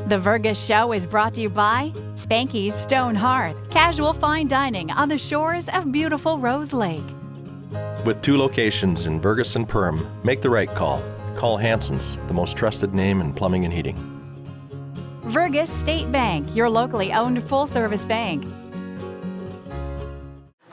The Vergas Show is brought to you by Spanky's Stone Hearth, casual fine dining on the shores of beautiful Rose Lake. With 2 locations in Vergas and Perham, make the right call. Call Hanson's, the most trusted name in plumbing and heating. Vergas State Bank, your locally owned full-service bank.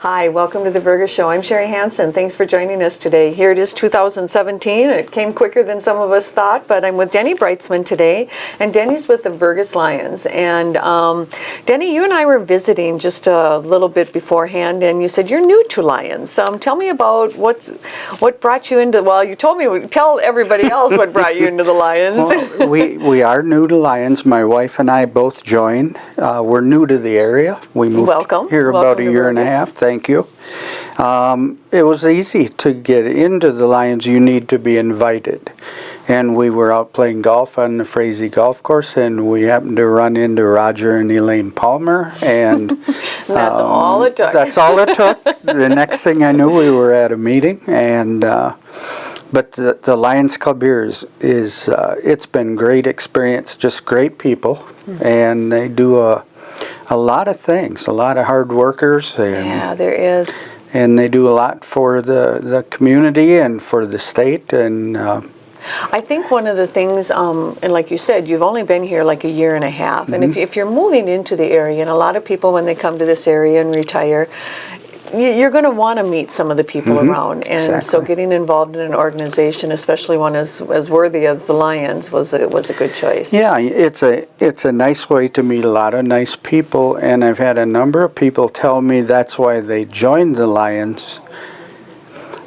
Hi, welcome to the Vergas Show. I'm Sherry Hanson. Thanks for joining us today. Here it is 2017. It came quicker than some of us thought, but I'm with Denny Breitzman today, and Denny's with the Vergas Lions. And Denny, you and I were visiting just a little bit beforehand, and you said you're new to Lions. Tell me about what brought you into, well, you told me, tell everybody else what brought you into the Lions. Well, we are new to Lions. My wife and I both joined. We're new to the area. We moved here about a year and a half. Thank you. It was easy to get into the Lions. You need to be invited. And we were out playing golf on the Frazee Golf Course, and we happened to run into Roger and Elaine Palmer. And that's all it took. That's all it took. The next thing I knew, we were at a meeting. And but the Lions Club here is it's been great experience, just great people. And they do a lot of things, a lot of hard workers. And, yeah, there is. And they do a lot for the community and for the state. And I think one of the things, and like you said, you've only been here like a year and a half. And if you're moving into the area, and a lot of people when they come to this area and retire, you're going to want to meet some of the people around, and so getting involved in an organization, especially one as worthy as the Lions, was a good choice. Yeah, it's a nice way to meet a lot of nice people, and I've had a number of people tell me that's why they joined the Lions.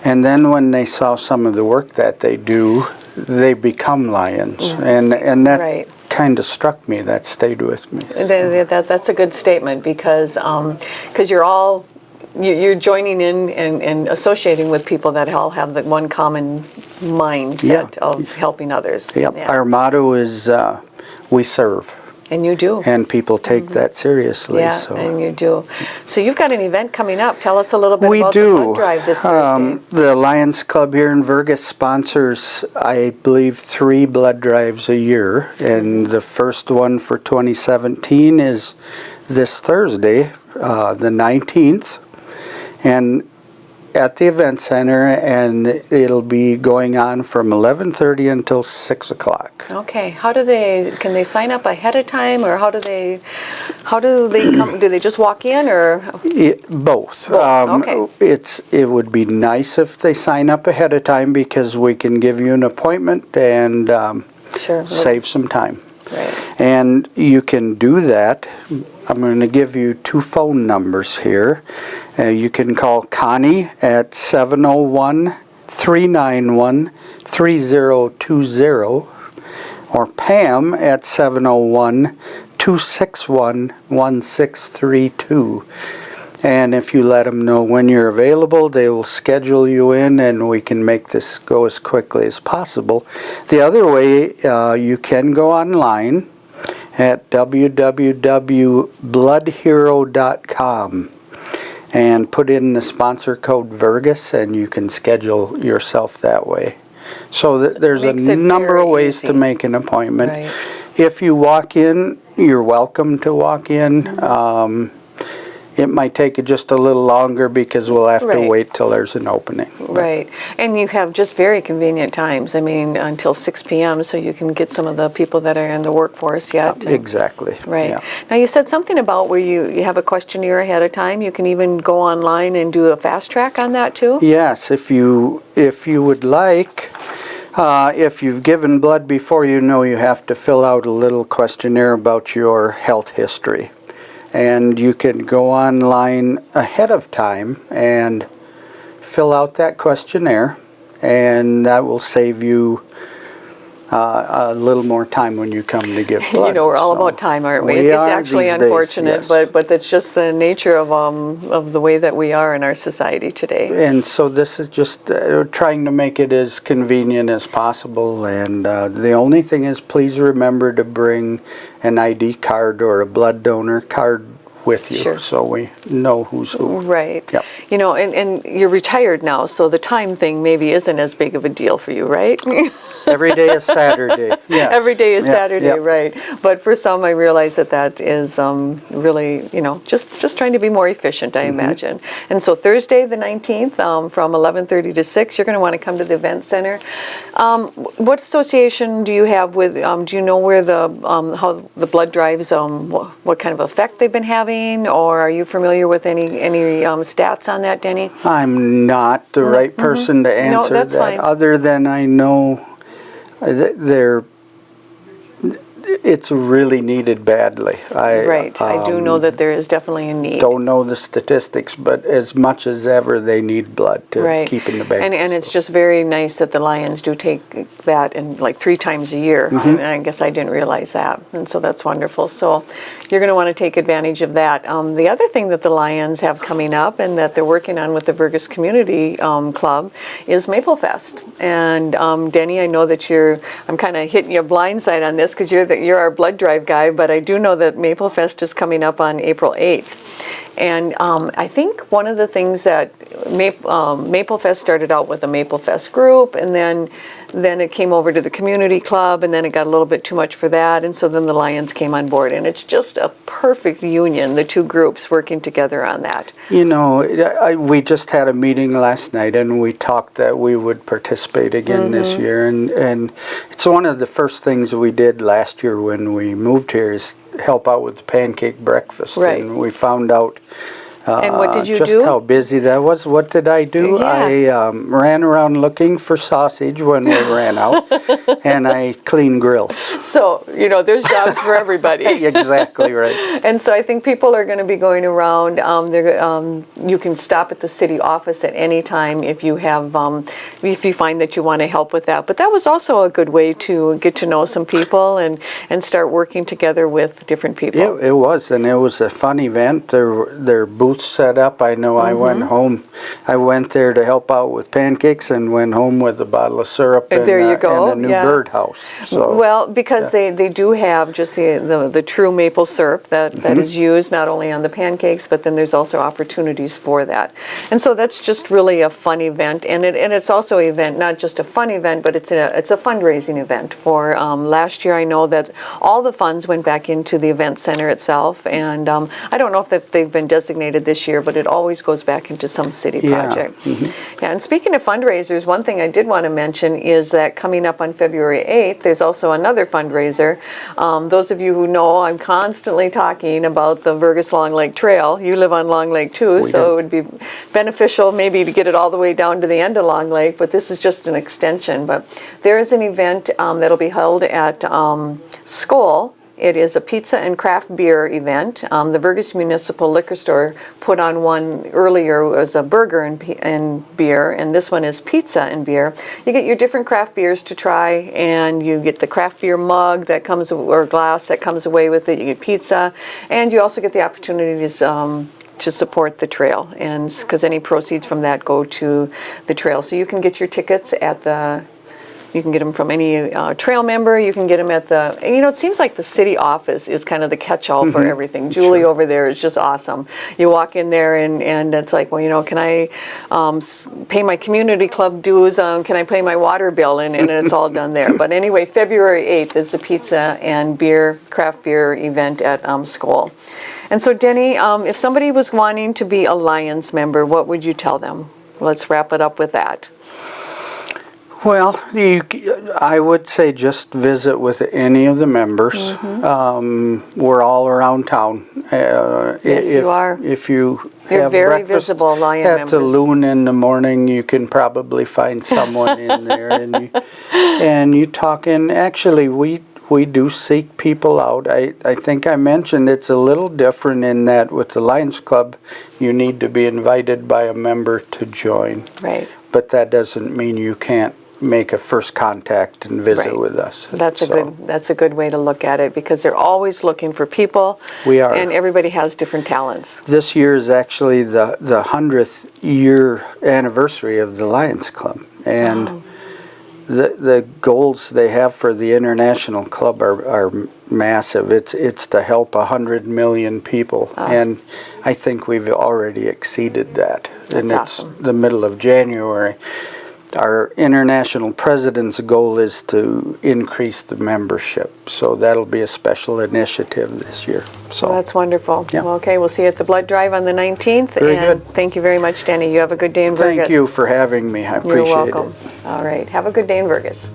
And then when they saw some of the work that they do, they become Lions, and that kind of struck me. That stayed with me. So. That's a good statement because you're joining in and associating with people that all have the one common mindset of helping others. Yep. Yeah. Our motto is we serve. And you do. And people take that seriously. Yeah, so. And you do. So you've got an event coming up. Tell us a little bit about the blood drive this Thursday. The Lions Club here in Vergas sponsors, I believe, 3 blood drives a year. And the first one for 2017 is this Thursday, the 19th. And at the event center, and it'll be going on from 11:30 until 6 o'clock. Okay. Can they sign up ahead of time, or how do they come? Do they just walk in, or both? Okay. It would be nice if they sign up ahead of time, because we can give you an appointment and save some time. Right. And you can do that. I'm going to give you 2 phone numbers here. You can call Connie at 701-391-3020 or Pam at 701-261-1632. And if you let them know when you're available, they will schedule you in, and we can make this go as quickly as possible. The other way, you can go online at www.bloodhero.com and put in the sponsor code Vergas, and you can schedule yourself that way. So there's a number of ways to make an appointment. Right. If you walk in, you're welcome to walk in. It might take just a little longer because we'll have to wait till there's an opening. Right. And you have just very convenient times. I mean, until 6 p.m., so you can get some of the people that are in the workforce yet. Exactly. Right. Yeah. Now, you said something about where you have a questionnaire ahead of time. You can even go online and do a fast track on that, too? Yes, if you would like. If you've given blood before, you have to fill out a little questionnaire about your health history. And you can go online ahead of time and fill out that questionnaire, and that will save you a little more time when you come to give blood. We're all about time, aren't we? It's actually unfortunate, but that's just the nature of the way that we are in our society today. And so this is just trying to make it as convenient as possible. And the only thing is, please remember to bring an ID card or a blood donor card with you, Sure. so we know who's who. Right. Yep. You know, and you're retired now, so the time thing maybe isn't as big of a deal for you, right? Every day is Saturday. Yes. Every day is Yep, Saturday, yep. right? But for some, I realize that is really, you know, just trying to be more efficient, I imagine. And so Thursday, the 19th, from 11:30 to 6, you're going to want to come to the event center. What association do you have with? Do you know where how the blood drives? What kind of effect they've been having, or are you familiar with any stats on that, Denny? I'm not the right person to answer that's that, fine. other than I know it's really needed badly. Right. I do know that there is definitely a need. Don't know the statistics, but as much as ever, they need blood to Right. keep in the bank. And it's just very nice that the Lions do take that and like 3 times a year. And I guess I didn't realize that. And so that's wonderful. So you're going to want to take advantage of that. The other thing that the Lions have coming up and that they're working on with the Vergas Community Club is Maple Fest. And Denny, I know that I'm kind of hitting you blindside on this because you're our blood drive guy, but I do know that Maple Fest is coming up on April 8th. And I think one of the things that Maple Fest started out with a Maple Fest group, and then it came over to the community club, and then it got a little bit too much for that, and so then the Lions came on board, and it's just a perfect union, the two groups working together on that. You know, we just had a meeting last night, and we talked that we would participate again this year, and it's one of the first things we did last year when we moved here is help out with the pancake breakfast. Right. And we found out And what did you just do? how busy that was. What did I do? Yeah. I ran around looking for sausage when we ran out, and I cleaned grills. So, you know, there's jobs for everybody. Exactly right. And so I think people are going to be going around. You can stop at the city office at any time if you find that you want to help with that. But that was also a good way to get to know some people and start working together with different people. It was, and it was a fun event. There were booths set up. I know I went home. I went there to help out with pancakes and went home with a bottle of syrup and, There you go. and a new Yeah. birdhouse. So, Well, because they do have just the true maple syrup that is used not only on the pancakes, but then there's also opportunities for that. And so that's just really a fun event, and it's also an event, not just a fun event, but it's a fundraising event. For last year, I know that all the funds went back into the event center itself, and I don't know if they've been designated this year, but it always goes back into some city project. Yeah, and speaking of fundraisers, one thing I did want to mention is that coming up on February 8th, there's also another fundraiser. Those of you who know, I'm constantly talking about the Vergas Long Lake Trail. You live on Long Lake too, so it would be beneficial maybe to get it all the way down to the end of Long Lake, but this is just an extension. But there is an event that'll be held at Skoll. It is a pizza and craft beer event. The Vergas Municipal Liquor Store put on one earlier. It was a burger and beer, and this one is pizza and beer. You get your different craft beers to try, and you get the craft beer mug that comes, or glass that comes away with it. You get pizza, and you also get the opportunities to support the trail, and because any proceeds from that go to the trail. So you can get your tickets at you can get them from any trail member. You can get them at it seems like the city office is kind of the catch-all for everything. Julie over there is just awesome. You walk in there and it's like, well, can I pay my community club dues? Can I pay my water bill? And it's all done there. But anyway, February 8th is the pizza and craft beer event at Skoll. And so, Denny, if somebody was wanting to be a Lions member, what would you tell them? Let's wrap it up with that. well, I would say just visit with any of the members. We're all around town. Yes, you are. If you You're have very breakfast visible, Lion at members. the Loon in the morning, you can probably find someone in there, and you talk. And actually, we do seek people out. I think I mentioned it's a little different in that with the Lions Club, you need to be invited by a member to join. Right. But that doesn't mean you can't make a first contact and visit Right. with us. That's a good way to look at it, because they're always looking for people. We are. And everybody has different talents. This year is actually the 100th year anniversary of the Lions Club, and the goals they have for the international club are massive. It's to help 100 million people, and I think we've already exceeded that. And That's awesome. It's the middle of January. Our international president's goal is to increase the membership, so that'll be a special initiative this year. So Well, that's wonderful. Yeah. Well, okay, we'll see you at the blood drive on the 19th. Very and good. Thank you very much, Denny. You have a good day in Vergas. thank you for having me. I appreciate You're welcome. it. All right. Have a good day in Vergas.